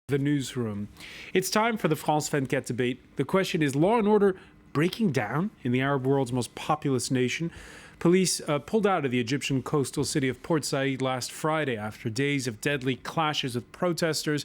The newsroom. It's time for the France 24 debate. The question is law and order breaking down in the Arab world's most populous nation? Police pulled out of the Egyptian coastal city of Port Said last Friday after days of deadly clashes with protesters.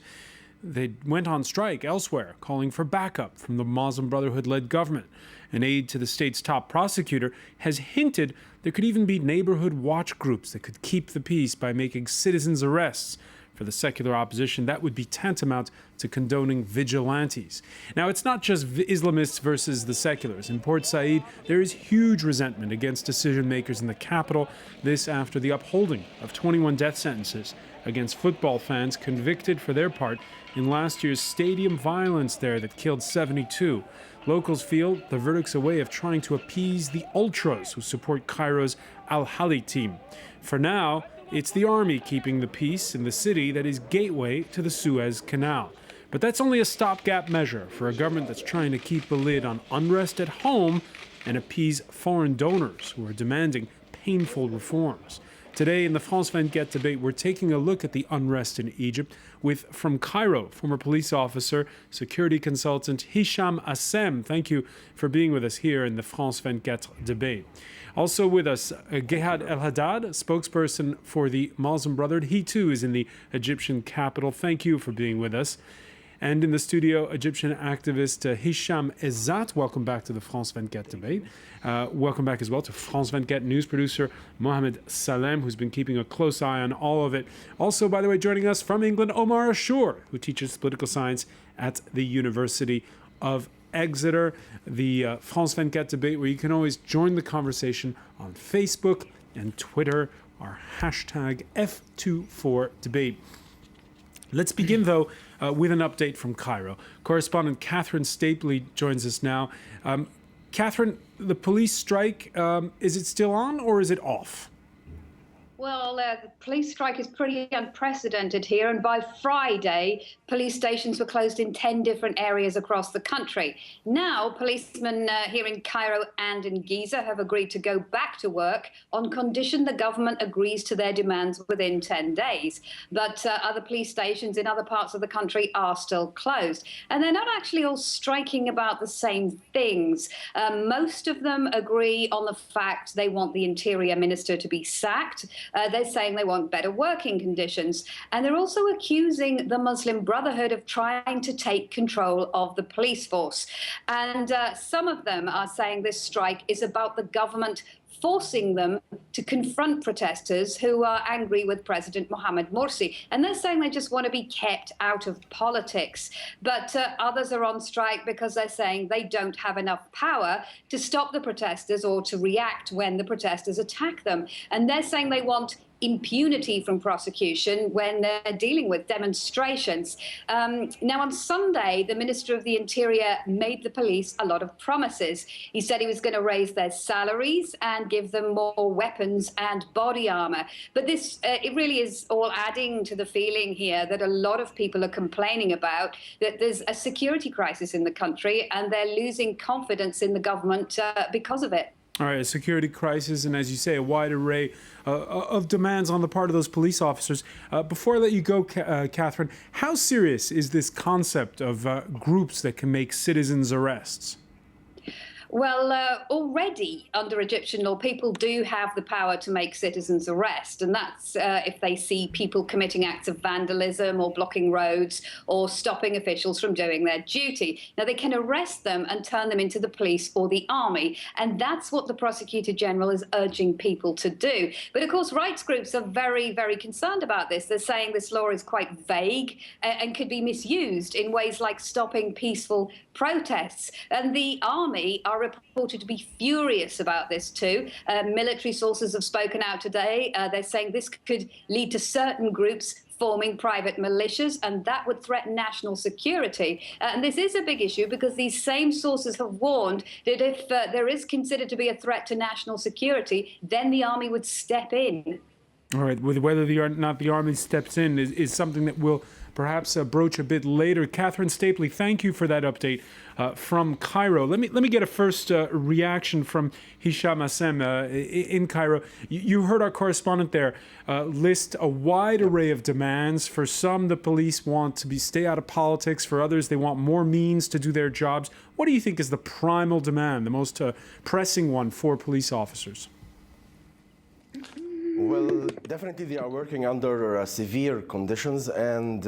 They went on strike elsewhere, calling for backup from the Muslim Brotherhood-led government. An aide to the state's top prosecutor has hinted there could even be neighborhood watch groups that could keep the peace by making citizens' arrests. For the secular opposition, that would be tantamount to condoning vigilantes. Now, it's not just Islamists versus the seculars. In Port Said, there is huge resentment against decision makers in the capital. This after the upholding of 21 death sentences against football fans convicted for their part in last year's stadium violence there that killed 72. Locals feel the verdict's a way of trying to appease the ultras who support Cairo's El-Haddad team. For now, it's the army keeping the peace in the city that is gateway to the Suez Canal. But that's only a stopgap measure for a government that's trying to keep a lid on unrest at home and appease foreign donors who are demanding painful reforms. Today in the France 24 debate, we're taking a look at the unrest in Egypt with, from Cairo, former police officer, security consultant Hicham Assem. Thank you for being with us here in the France 24 debate. Also with us, Gehad El-Haddad, spokesperson for the Muslim Brotherhood. He too is in the Egyptian capital. Thank you for being with us. And in the studio, Egyptian activist Hisham Ezza. Welcome back to the France 24 debate. Welcome back as well to France 24 news producer Mohamed SALEM, who's been keeping a close eye on all of it. Also, by the way, joining us from England, Omar Ashour, who teaches political science at the University of Exeter. The France 24 debate, where you can always join the conversation on Facebook and Twitter, our hashtag F24debate. Let's begin, though, with an update from Cairo. Correspondent Catherine Stapley joins us now. Catherine, the police strike, is it still on or is it off? Well, the police strike is pretty unprecedented here, and by Friday, police stations were closed in 10 different areas across the country. Now, policemen here in Cairo and in Giza have agreed to go back to work on condition the government agrees to their demands within 10 days. But other police stations in other parts of the country are still closed. And they're not actually all striking about the same things. Most of them agree on the fact they want the Interior Minister to be sacked. They're saying they want better working conditions. And they're also accusing the Muslim Brotherhood of trying to take control of the police force. And some of them are saying this strike is about the government forcing them to confront protesters who are angry with President Mohamed Morsi. And they're saying they just want to be kept out of politics. But others are on strike because they're saying they don't have enough power to stop the protesters or to react when the protesters attack them. And they're saying they want impunity from prosecution when they're dealing with demonstrations. Now, on Sunday, the Minister of the Interior made the police a lot of promises. He said he was going to raise their salaries and give them more weapons and body armor. But this, it really is all adding to the feeling here that a lot of people are complaining about, that there's a security crisis in the country and they're losing confidence in the government because of it. All right, a security crisis, and as you say, a wide array of demands on the part of those police officers. Before I let you go, Catherine, how serious is this concept of groups that can make citizens' arrests? Well, already under Egyptian law, people do have the power to make citizens arrest. And that's if they see people committing acts of vandalism or blocking roads or stopping officials from doing their duty. Now, they can arrest them and turn them into the police or the army. And that's what the Prosecutor General is urging people to do. But of course, rights groups are very, very concerned about this. They're saying this law is quite vague and could be misused in ways like stopping peaceful protests. And the army are reported to be furious about this too. Military sources have spoken out today. They're saying this could lead to certain groups forming private militias, and that would threaten national security. And this is a big issue because these same sources have warned that if there is considered to be a threat to national security, then the army would step in. All right, whether or not the army steps in is something that will perhaps broach a bit later. Catherine Stapley, thank you for that update from Cairo. Let me get a first reaction from Hisham Assem in Cairo. You heard our correspondent there list a wide array of demands. For some, the police want to stay out of politics. For others, they want more means to do their jobs. What do you think is the primal demand, the most pressing one for police officers? Well, definitely they are working under severe conditions, and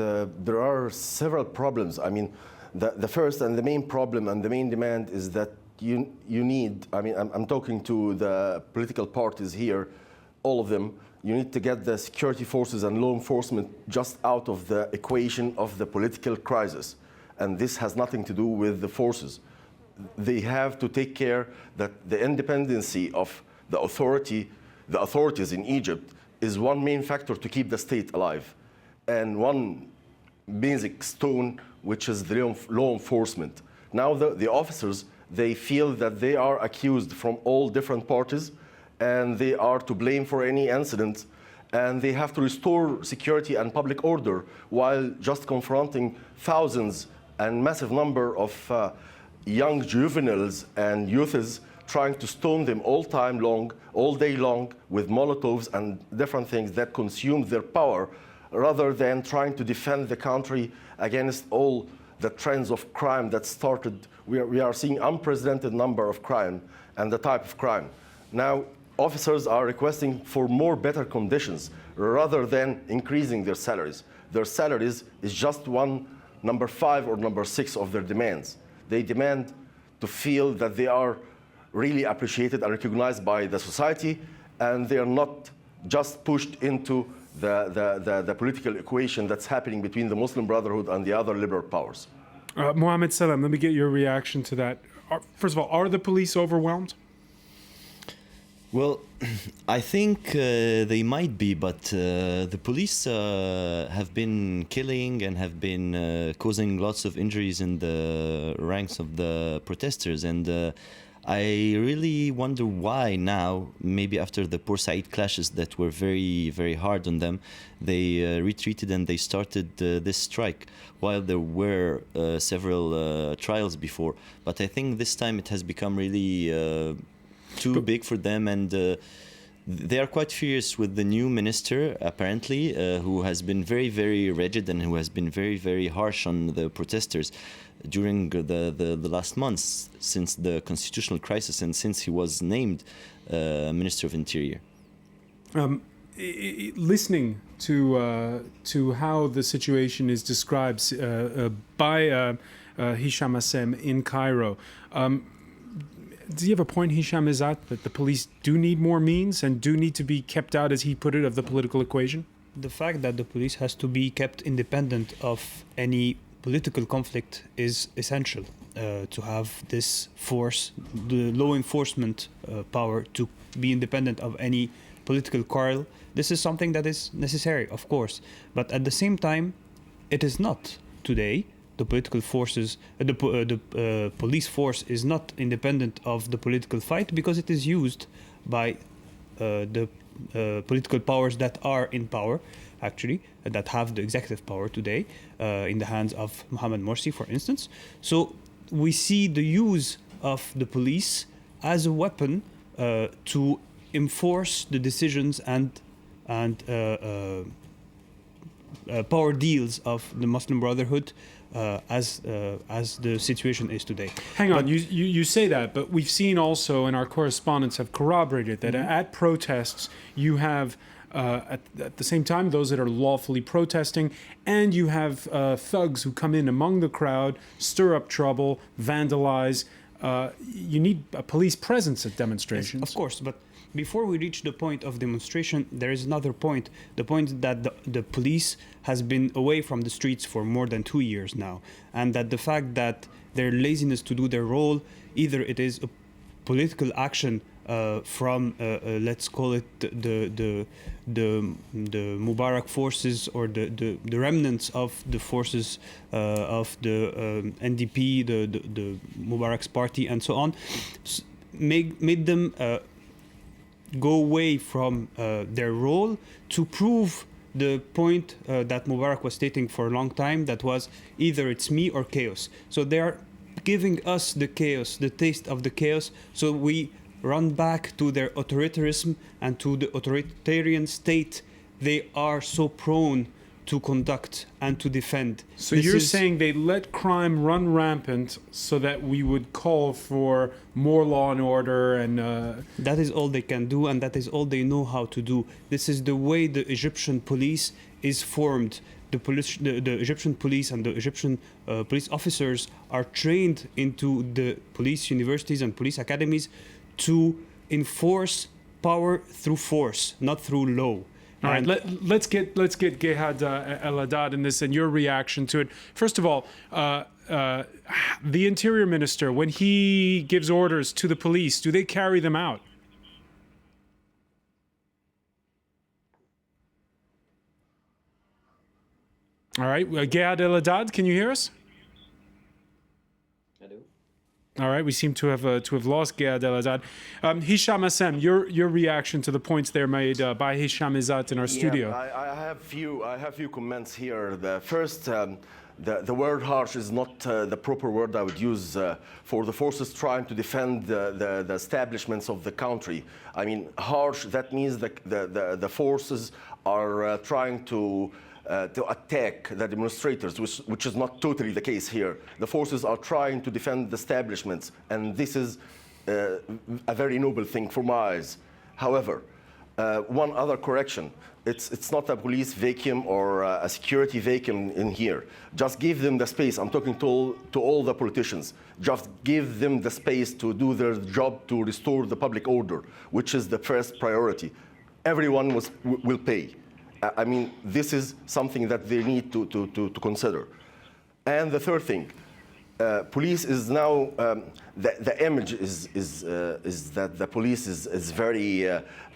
there are several problems. I mean, the first and the main problem and the main demand is that you need, I mean, I'm talking to the political parties here, all of them, you need to get the security forces and law enforcement just out of the equation of the political crisis. And this has nothing to do with the forces. They have to take care that the independency of the authorities in Egypt is one main factor to keep the state alive. And one basic stone, which is the law enforcement. Now the officers, they feel that they are accused from all different parties, and they are to blame for any incident, and they have to restore security and public order while just confronting thousands and massive number of young juveniles and youths trying to stone them all day long with Molotovs and different things that consume their power, rather than trying to defend the country against all the trends of crime that started. We are seeing unprecedented number of crime and the type of crime. Now, officers are requesting for better conditions rather than increasing their salaries. Their salaries is just number 5 or number 6 of their demands. They demand to feel that they are really appreciated and recognized by the society, and they are not just pushed into the political equation that's happening between the Muslim Brotherhood and the other liberal powers. Mohamed SALEM, let me get your reaction to that. First of all, are the police overwhelmed? Well, I think they might be, but the police have been killing and have been causing lots of injuries in the ranks of the protesters. And I really wonder why now, maybe after the Port Said clashes that were very, very hard on them, they retreated and they started this strike, while there were several trials before. But I think this time it has become really too big for them, and they are quite fierce with the new minister, apparently, who has been very, very rigid and who has been very, very harsh on the protesters during the last months since the constitutional crisis and since he was named Minister of Interior. Listening to how the situation is described by Hisham Assem in Cairo, do you have a point, Hisham, is that the police do need more means and do need to be kept out, as he put it, of the political equation? The fact that the police has to be kept independent of any political conflict is essential to have this force, the law enforcement power, to be independent of any political quarrel. This is something that is necessary, of course, but at the same time, it is not today. The political forces, the police force is not independent of the political fight because it is used by the political powers that are in power, actually, that have the executive power today, in the hands of Mohamed Morsi, for instance. So we see the use of the police as a weapon to enforce the decisions and power deals of the Muslim Brotherhood as the situation is today. Hang on, you say that, but we've seen also, and our correspondents have corroborated that at protests you have at the same time those that are lawfully protesting, and you have thugs who come in among the crowd, stir up trouble, vandalize. You need a police presence at demonstrations. Yes, of course, but before we reach the point of demonstration, there is another point. The point that the police has been away from the streets for more than 2 years now, and that the fact that their laziness to do their role, either it is a political action from let's call it the Mubarak forces or the remnants of the forces of the NDP, the Mubarak's party, and so on, made them go away from their role to prove the point that Mubarak was stating for a long time, that was either it's me or chaos. So they are giving us the chaos, the taste of the chaos, so we run back to their authoritarianism and to the authoritarian state they are so prone to conduct and to defend. So you're saying they let crime run rampant so that we would call for more law and order and... That is all they can do, and that is all they know how to do. This is the way the Egyptian police is formed. The Egyptian police and the Egyptian police officers are trained into the police universities and police academies to enforce power through force, not through law. All right, let's get Gehad El-Haddad in this and your reaction to it. First of all, the Interior Minister, when he gives orders to the police, do they carry them out? All right, Gehad El-Haddad, can you hear us? All right, we seem to have lost Gehad El-Haddad. Hisham, Assem, your reaction to the points there made by Hisham Izzat in our studio. I have few comments here. The first, the word harsh is not the proper word I would use for the forces trying to defend the establishments of the country. I mean, harsh, that means the forces are trying to attack the demonstrators, which is not totally the case here. The forces are trying to defend the establishments, and this is a very noble thing for my eyes. However, one other correction. It's not a police vacuum or a security vacuum in here. Just give them the space. I'm talking to all the politicians. Just give them the space to do their job to restore the public order, which is the first priority. Everyone will pay. I mean, this is something that they need to consider. And the third thing, police is now, the image is that the police is very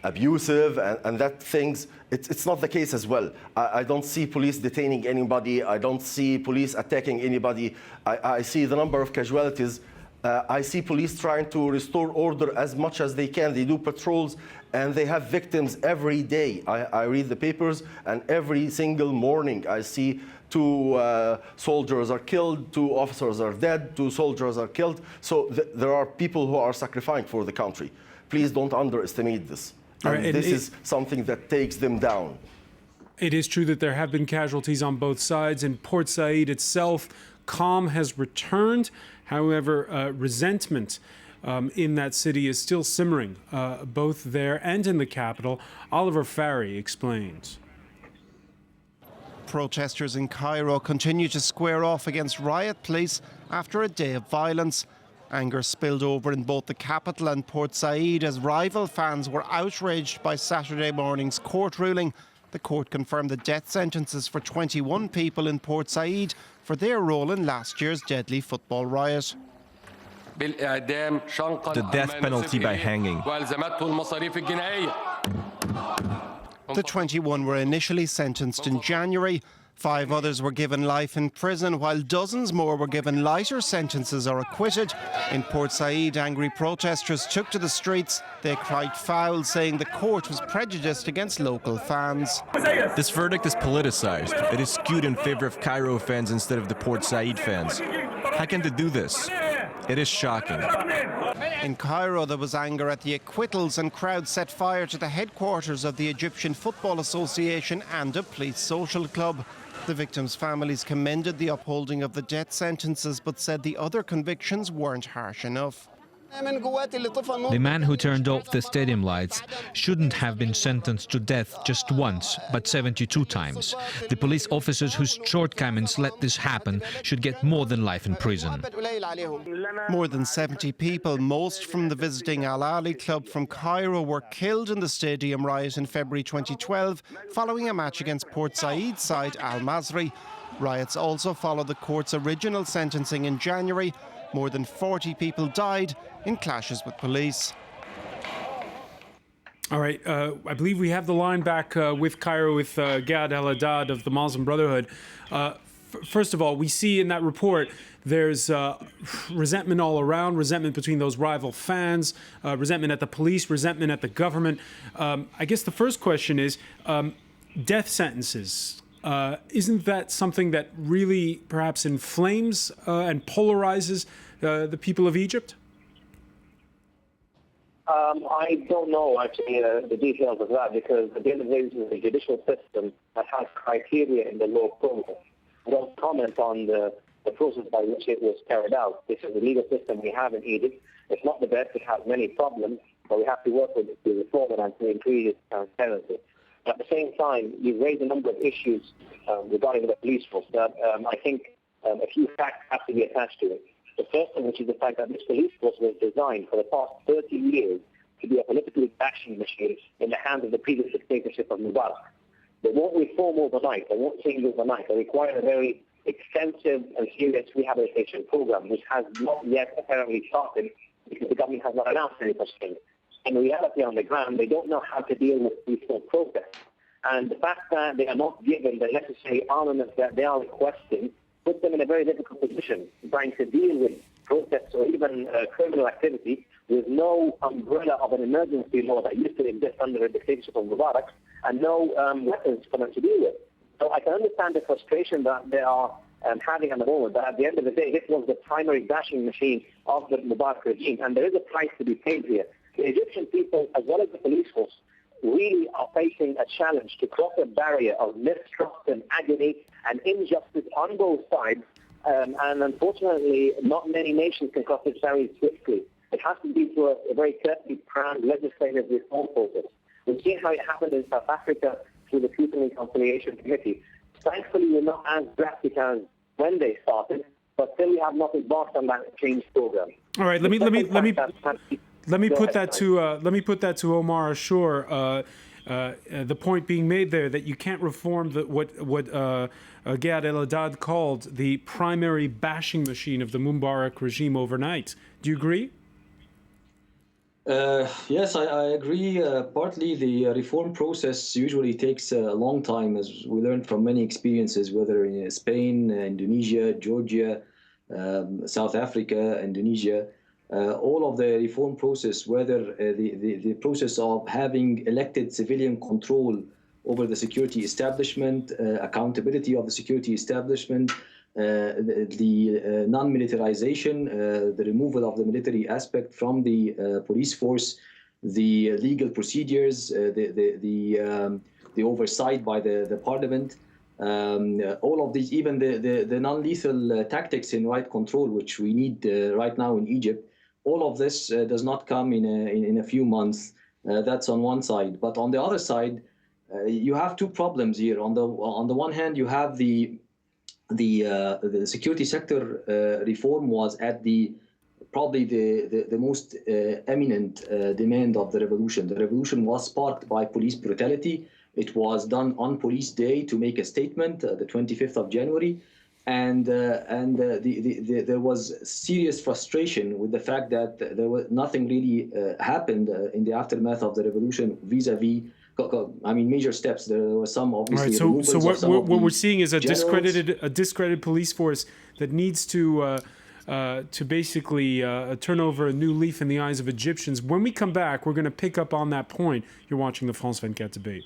abusive and that things, it's not the case as well. I don't see police detaining anybody. I don't see police attacking anybody. I see the number of casualties. I see police trying to restore order as much as they can. They do patrols and they have victims every day. I read the papers and every single morning I see 2 soldiers are killed, 2 officers are dead, 2 soldiers are killed. So there are people who are sacrificing for the country. Please don't underestimate this. And this is something that takes them down. It is true that there have been casualties on both sides. In Port Said itself, calm has returned. However, resentment in that city is still simmering, both there and in the capital. Oliver Farry explains. Protesters in Cairo continue to square off against riot police after a day of violence. Anger spilled over in both the capital and Port Said as rival fans were outraged by Saturday morning's court ruling. The court confirmed the death sentences for 21 people in Port Said for their role in last year's deadly football riot. The death penalty by hanging. The 21 were initially sentenced in January. 5 others were given life in prison, while dozens more were given lighter sentences or acquitted. In Port Said, angry protesters took to the streets. They cried foul, saying the court was prejudiced against local fans. This verdict is politicized. It is skewed in favor of Cairo fans instead of the Port Said fans. How can they do this? It is shocking. In Cairo, there was anger at the acquittals and crowds set fire to the headquarters of the Egyptian Football Association and a police social club. The victims' families commended the upholding of the death sentences but said the other convictions weren't harsh enough. The man who turned off the stadium lights shouldn't have been sentenced to death just once, but 72 times. The police officers whose shortcomings let this happen should get more than life in prison. More than 70 people, most from the visiting Al-Ali club from Cairo, were killed in the stadium riot in February 2012 following a match against Port Said side Al-Masri. Riots also followed the court's original sentencing in January. More than 40 people died in clashes with police. All right, I believe we have the line back with Cairo with Gehad El-Haddad of the Muslim Brotherhood. First of all, we see in that report there's resentment all around, resentment between those rival fans, resentment at the police, resentment at the government. I guess the first question is, death sentences. Isn't that something that really perhaps inflames and polarizes the people of Egypt? I don't know, actually, the details of that, because at the end of the day, this is a judicial system that has criteria in the law process. I don't comment on the process by which it was carried out. This is the legal system we have in Egypt. It's not the best. It has many problems, but we have to work with it to reform it and to increase its transparency. At the same time, you've raised a number of issues regarding the police force that I think a few facts have to be attached to it. The first one, which is the fact that this police force was designed for the past 30 years to be a politically bashing machine in the hands of the previous dictatorship of Mubarak. They won't reform overnight. They won't change overnight. They require a very extensive and serious rehabilitation program, which has not yet apparently started because the government has not announced any such thing. In reality, on the ground, they don't know how to deal with this whole process. And the fact that they are not given the necessary armaments that they are requesting puts them in a very difficult position, trying to deal with protests or even criminal activity with no umbrella of an emergency law that used to exist under the dictatorship of Mubarak and no weapons for them to deal with. So I can understand the frustration that they are having at the moment, but at the end of the day, this was the primary bashing machine of the Mubarak regime, and there is a price to be paid here. The Egyptian people, as well as the police force, really are facing a challenge to cross a barrier of mistrust and agony and injustice on both sides. And unfortunately, not many nations can cross this barrier swiftly. It has to be through a very carefully planned legislative reform process. We've seen how it happened in South Africa through the Truth and Reconciliation Committee. Thankfully, we're not as drastic as when they started, but still we have not embarked on that change program. All right, let me put that to Omar Ashour. The point being made there that you can't reform what Gehad El-Haddad called the primary bashing machine of the Mubarak regime overnight. Do you agree? Yes, I agree. Partly the reform process usually takes a long time, as we learned from many experiences, whether in Spain, Indonesia, Georgia, South Africa, Indonesia. All of the reform process, whether the process of having elected civilian control over the security establishment, accountability of the security establishment, the non-militarization, the removal of the military aspect from the police force, the legal procedures, the oversight by the parliament, all of these, even the non-lethal tactics in right control, which we need right now in Egypt. All of this does not come in a few months. That's on one side, but on the other side, you have two problems here. On the one hand, you have the security sector reform was at probably the most eminent demand of the revolution. The revolution was sparked by police brutality. It was done on Police Day to make a statement, the 25th of January. And there was serious frustration with the fact that there was nothing really happened in the aftermath of the revolution vis-a-vis, major steps. There were some obviously. All right. So what we're seeing is a discredited police force that needs to basically turn over a new leaf in the eyes of Egyptians. When we come back, we're going to pick up on that point. You're watching the France 24 debate.